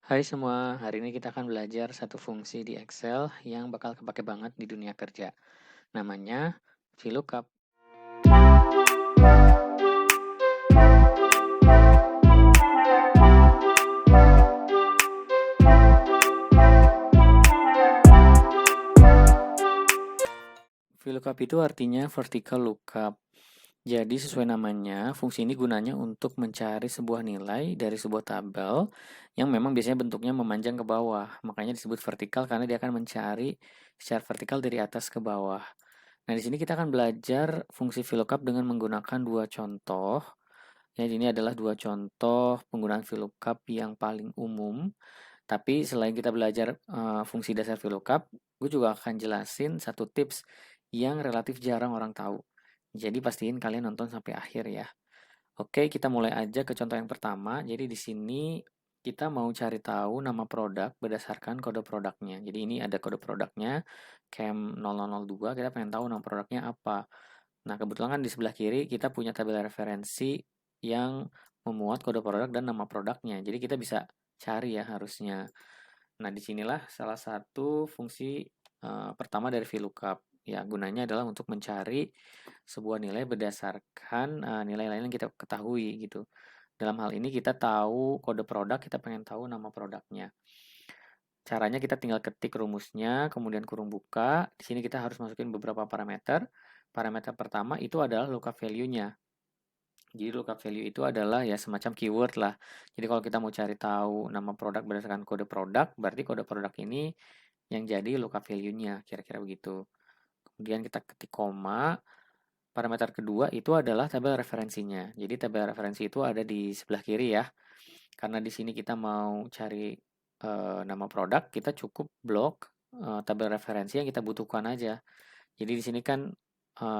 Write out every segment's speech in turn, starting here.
Hai semua, hari ini kita akan belajar satu fungsi di Excel yang bakal kepake banget di dunia kerja. Namanya VLOOKUP. VLOOKUP itu artinya vertical lookup. Jadi sesuai namanya, fungsi ini gunanya untuk mencari sebuah nilai dari sebuah tabel yang memang biasanya bentuknya memanjang ke bawah. Makanya disebut vertikal karena dia akan mencari secara vertikal dari atas ke bawah. Nah, di sini kita akan belajar fungsi VLOOKUP dengan menggunakan dua contoh. Ya, ini adalah dua contoh penggunaan VLOOKUP yang paling umum. Tapi selain kita belajar fungsi dasar VLOOKUP, gue juga akan jelasin satu tips yang relatif jarang orang tahu. Jadi pastiin kalian nonton sampai akhir ya. Oke, kita mulai aja ke contoh yang pertama. Jadi di sini kita mau cari tahu nama produk berdasarkan kode produknya. Jadi ini ada kode produknya, CAM 0002, kita pengen tahu nama produknya apa. Nah, kebetulan kan di sebelah kiri kita punya tabel referensi yang memuat kode produk dan nama produknya. Jadi kita bisa cari ya harusnya. Nah, disinilah salah satu fungsi pertama dari VLOOKUP. Ya, gunanya adalah untuk mencari sebuah nilai berdasarkan nilai lain yang kita ketahui gitu. Dalam hal ini kita tahu kode produk, kita pengen tahu nama produknya. Caranya kita tinggal ketik rumusnya, kemudian kurung buka. Di sini kita harus masukin beberapa parameter. Parameter pertama itu adalah lookup value-nya. Jadi lookup value itu adalah ya semacam keyword lah. Jadi kalau kita mau cari tahu nama produk berdasarkan kode produk, berarti kode produk ini yang jadi lookup value-nya, kira-kira begitu. Kemudian kita ketik koma. Parameter kedua itu adalah tabel referensinya. Jadi tabel referensi itu ada di sebelah kiri ya. Karena di sini kita mau cari nama produk, kita cukup blok tabel referensi yang kita butuhkan aja. Jadi di sini kan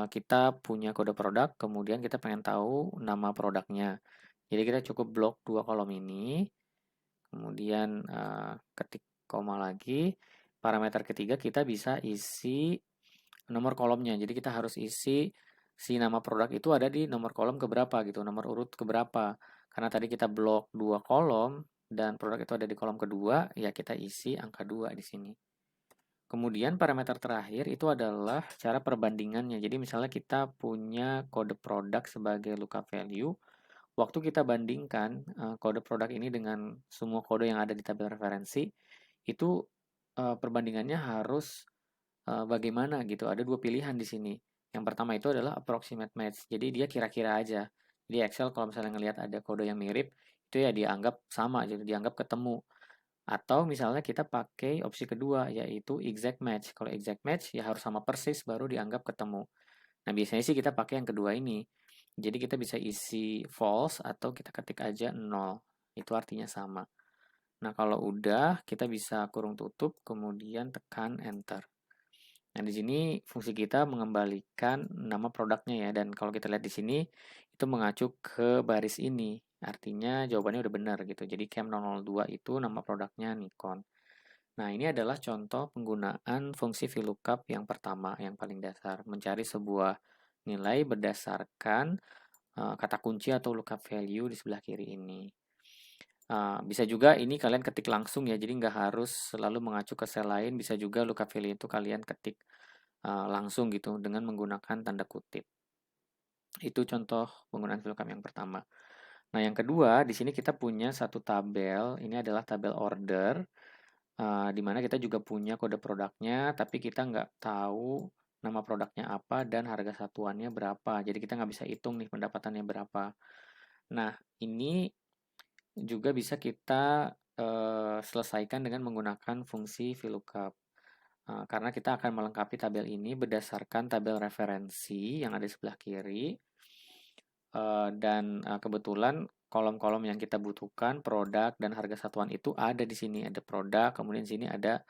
kita punya kode produk, kemudian kita pengen tahu nama produknya. Jadi kita cukup blok dua kolom ini, kemudian ketik koma lagi. Parameter ketiga kita bisa isi nomor kolomnya. Jadi kita harus isi si nama produk itu ada di nomor kolom keberapa gitu, nomor urut keberapa. Karena tadi kita blok dua kolom dan produk itu ada di kolom kedua, ya kita isi angka 2 di sini. Kemudian parameter terakhir itu adalah cara perbandingannya. Jadi misalnya kita punya kode produk sebagai lookup value, waktu kita bandingkan kode produk ini dengan semua kode yang ada di tabel referensi, itu perbandingannya harus bagaimana gitu. Ada dua pilihan di sini. Yang pertama itu adalah approximate match. Jadi dia kira-kira aja. Di Excel kalau misalnya ngelihat ada kode yang mirip, itu ya dianggap sama, jadi dianggap ketemu. Atau misalnya kita pakai opsi kedua, yaitu exact match. Kalau exact match ya harus sama persis baru dianggap ketemu. Nah, biasanya sih kita pakai yang kedua ini. Jadi kita bisa isi false atau kita ketik aja 0. Itu artinya sama. Nah, kalau udah kita bisa kurung tutup, kemudian tekan enter. Nah, di sini fungsi kita mengembalikan nama produknya ya, dan kalau kita lihat di sini itu mengacu ke baris ini. Artinya jawabannya udah benar gitu. Jadi CAM 002 itu nama produknya Nikon. Nah, ini adalah contoh penggunaan fungsi VLOOKUP yang pertama, yang paling dasar, mencari sebuah nilai berdasarkan kata kunci atau lookup value di sebelah kiri ini. Bisa juga ini kalian ketik langsung ya, jadi nggak harus selalu mengacu ke sel lain, bisa juga lookup value itu kalian ketik langsung gitu dengan menggunakan tanda kutip. Itu contoh penggunaan VLOOKUP yang pertama. Nah, yang kedua, di sini kita punya satu tabel, ini adalah tabel order, di mana kita juga punya kode produknya, tapi kita nggak tahu nama produknya apa dan harga satuannya berapa. Jadi kita nggak bisa hitung nih pendapatannya berapa. Nah, ini juga bisa kita selesaikan dengan menggunakan fungsi VLOOKUP. Karena kita akan melengkapi tabel ini berdasarkan tabel referensi yang ada di sebelah kiri. Dan kebetulan kolom-kolom yang kita butuhkan, produk dan harga satuan itu ada di sini. Ada produk, kemudian di sini ada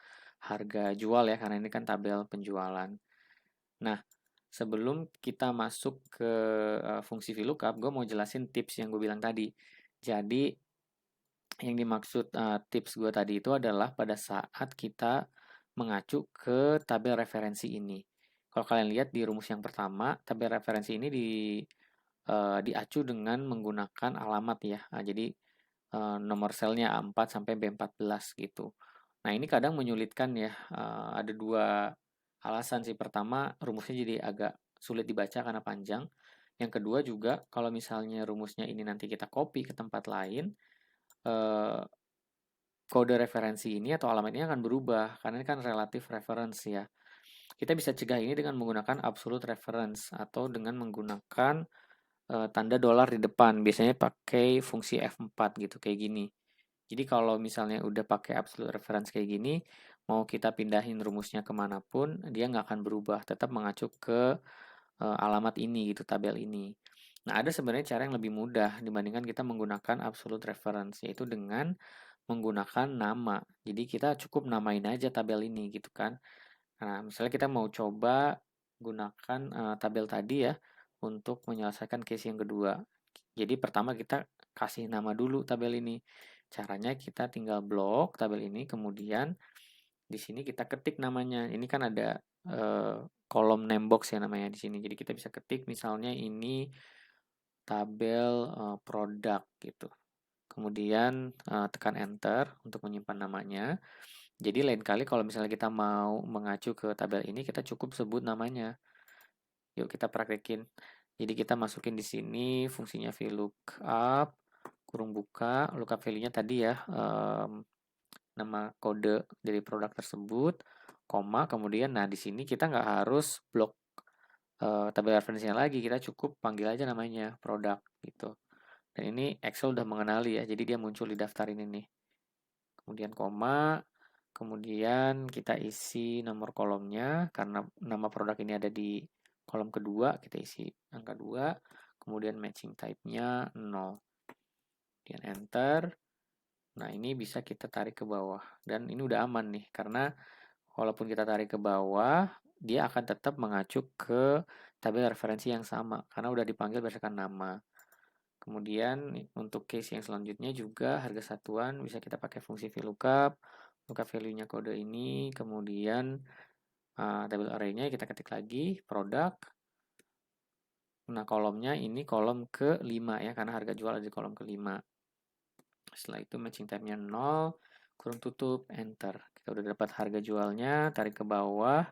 harga jual ya, karena ini kan tabel penjualan. Nah, sebelum kita masuk ke fungsi VLOOKUP, gue mau jelasin tips yang gue bilang tadi. Jadi, yang dimaksud tips gue tadi itu adalah pada saat kita mengacu ke tabel referensi ini. Kalau kalian lihat di rumus yang pertama, tabel referensi ini diacu dengan menggunakan alamat ya. Jadi nomor selnya A4 sampai B14 gitu. Nah, ini kadang menyulitkan ya, ada dua alasan sih. Pertama, rumusnya jadi agak sulit dibaca karena panjang. Yang kedua juga, kalau misalnya rumusnya ini nanti kita copy ke tempat lain, eh, kode referensi ini atau alamat ini akan berubah, karena ini kan relative reference ya. Kita bisa cegah ini dengan menggunakan absolute reference atau dengan menggunakan tanda dolar di depan. Biasanya pakai fungsi F4 gitu, kayak gini. Jadi kalau misalnya udah pakai absolute reference kayak gini, mau kita pindahin rumusnya kemanapun, dia nggak akan berubah, tetap mengacu ke alamat ini gitu, tabel ini. Nah, ada sebenarnya cara yang lebih mudah dibandingkan kita menggunakan absolute reference, yaitu dengan menggunakan nama. Jadi kita cukup namain aja tabel ini gitu kan. Nah, misalnya kita mau coba gunakan tabel tadi ya untuk menyelesaikan case yang kedua. Jadi pertama kita kasih nama dulu tabel ini. Caranya kita tinggal blok tabel ini, kemudian di sini kita ketik namanya. Ini kan ada kolom name box ya namanya di sini. Jadi kita bisa ketik misalnya ini tabel produk gitu. Kemudian tekan enter untuk menyimpan namanya. Jadi lain kali kalau misalnya kita mau mengacu ke tabel ini, kita cukup sebut namanya. Yuk kita praktekin. Jadi kita masukin di sini fungsinya VLOOKUP, kurung buka, lookup value-nya tadi ya, nama kode dari produk tersebut, koma, kemudian nah di sini kita nggak harus blok tabel referensinya lagi, kita cukup panggil aja namanya produk gitu. Dan ini Excel udah mengenali ya, jadi dia muncul di daftar ini nih. Kemudian koma, kemudian kita isi nomor kolomnya, karena nama produk ini ada di kolom kedua, kita isi angka 2, kemudian matching type-nya 0. Kemudian enter. Nah, ini bisa kita tarik ke bawah. Dan ini udah aman nih, karena walaupun kita tarik ke bawah, dia akan tetap mengacu ke tabel referensi yang sama, karena udah dipanggil berdasarkan nama. Kemudian untuk case yang selanjutnya juga harga satuan bisa kita pakai fungsi VLOOKUP, lookup value-nya kode ini, kemudian tabel array-nya kita ketik lagi, produk. Nah, kolomnya ini kolom ke-5 ya, karena harga jual ada di kolom ke-5. Setelah itu matching type-nya 0, kurung tutup, enter. Kita udah dapat harga jualnya, tarik ke bawah,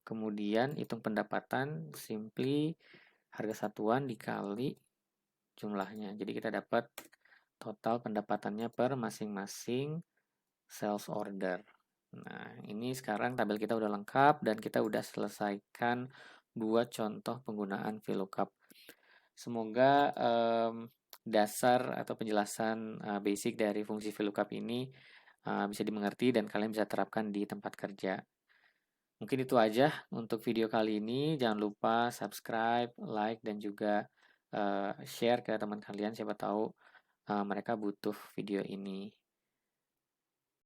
kemudian hitung pendapatan, simply harga satuan dikali jumlahnya. Jadi kita dapat total pendapatannya per masing-masing sales order. Nah, ini sekarang tabel kita udah lengkap dan kita udah selesaikan dua contoh penggunaan VLOOKUP. Semoga dasar atau penjelasan basic dari fungsi VLOOKUP ini bisa dimengerti dan kalian bisa terapkan di tempat kerja. Mungkin itu aja untuk video kali ini. Jangan lupa subscribe, like, dan juga share ke teman kalian. Siapa tahu mereka butuh video ini.